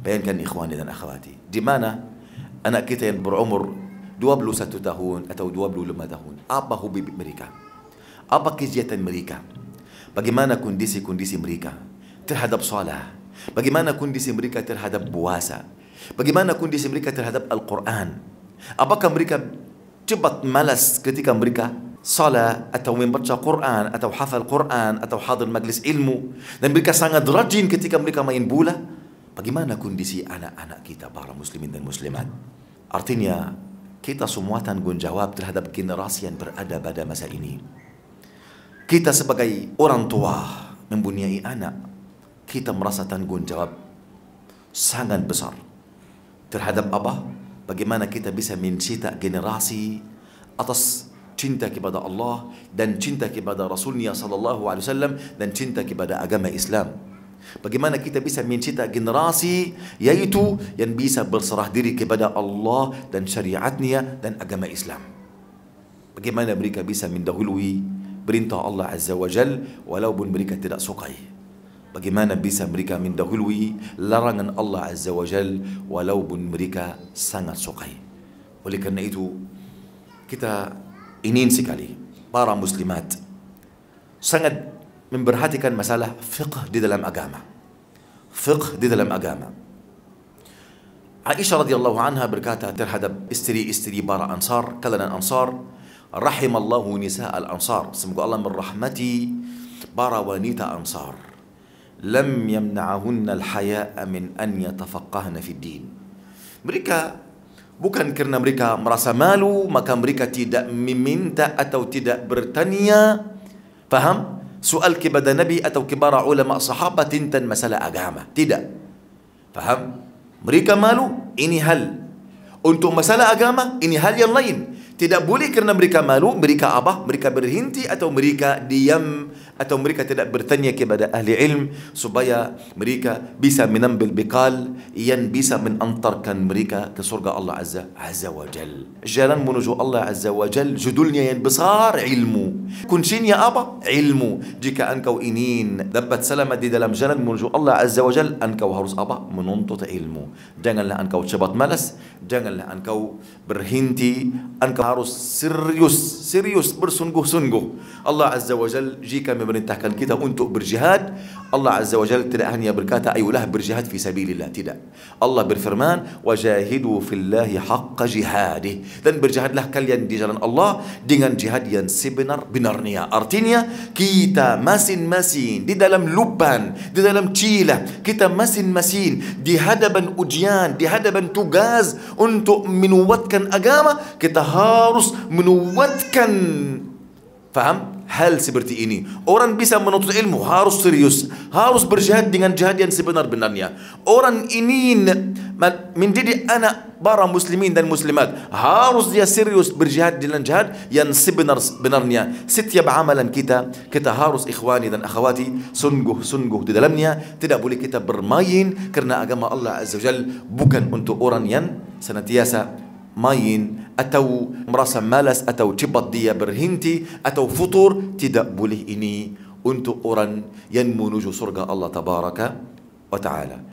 Bayangkan ikhwani dan akhwati, di mana anak kita yang berumur 21 tahun atau 25 tahun, apa hobi mereka? Apa kegiatan mereka? Bagaimana kondisi-kondisi mereka terhadap salat? Bagaimana kondisi mereka terhadap puasa? Bagaimana kondisi mereka terhadap Al-Quran? Apakah mereka cepat malas ketika mereka salat atau membaca Quran atau hafal Quran atau hadir majlis ilmu, dan mereka sangat rajin ketika mereka main bola? Bagaimana kondisi anak-anak kita para muslimin dan muslimat? Artinya kita semua tanggung jawab terhadap generasi yang berada pada masa ini. Kita sebagai orang tua mempunyai anak, kita merasa tanggung jawab sangat besar terhadap apa? Bagaimana kita bisa mencetak generasi atas cinta kepada Allah dan cinta kepada Rasulnya sallallahu alaihi wasallam dan cinta kepada agama Islam. Bagaimana kita bisa mencetak generasi yaitu yang bisa berserah diri kepada Allah dan syariatnya dan agama Islam. Bagaimana mereka bisa mendahului perintah Allah Azza wa Jal walaupun mereka tidak sukai. Bagaimana bisa mereka mendahului larangan Allah Azza wa Jal walaupun mereka sangat sukai. Oleh kerana itu kita ingin sekali para muslimat sangat memperhatikan masalah fiqh di dalam agama. Fiqh di dalam agama. Aisyah radhiyallahu anha berkata terhadap istri-istri para Ansar, kalangan Ansar, rahimallahu nisa al-Ansar, semoga Allah merahmati para wanita Ansar. Lam yamna'ahunna al-haya'a min an yatafaqqahna fi din. Mereka bukan kerana mereka merasa malu maka mereka tidak meminta atau tidak bertanya, faham? Soal kepada Nabi atau kepada ulama sahabat tentang masalah agama. Tidak. Faham? Mereka malu, ini hal. Untuk masalah agama, ini hal yang lain. Tidak boleh kerana mereka malu, mereka apa? Mereka berhenti atau mereka diam atau mereka tidak bertanya kepada ahli ilm supaya mereka bisa menambil bekal yang bisa menantarkan mereka ke surga Allah Azza wa Jal. Jalan menuju Allah Azza wa Jal judulnya yang besar, ilmu. Kuncinya apa? Ilmu. Jika engkau ingin dapat selamat di dalam jalan menuju Allah Azza wa Jal, engkau harus apa? Menuntut ilmu. Janganlah engkau cepat malas, janganlah engkau berhenti, engkau harus serius bersungguh-sungguh. Allah Azza wa Jal jika memerintahkan kita untuk berjihad, Allah Azza wa Jal tidak hanya berkata ayolah berjihad fi sabilillah, tidak. Allah berfirman wajahidu fillahi haqqa jihadih, dan berjihadlah kalian di jalan Allah dengan jihad yang sebenar-benarnya. Artinya kita masing-masing di dalam lubang, di dalam celah, kita masing-masing di hadapan ujian, di hadapan tugas untuk menuatkan agama, kita harus menuatkan, faham? Hal seperti ini. Orang bisa menuntut ilmu harus serius, harus berjihad dengan jihad yang sebenar-benarnya. Orang ingin menjadi anak para muslimin dan muslimat, harus dia serius berjihad dengan jihad yang sebenar-benarnya. Setiap amalan kita harus ikhwani dan akhwati sungguh-sungguh di dalamnya. Tidak boleh kita bermain kerana agama Allah Azza wa Jal bukan untuk orang yang senantiasa main atau merasa malas atau cepat dia berhenti atau futur. Tidak boleh ini untuk orang yang menuju surga Allah Tabaraka wa Ta'ala.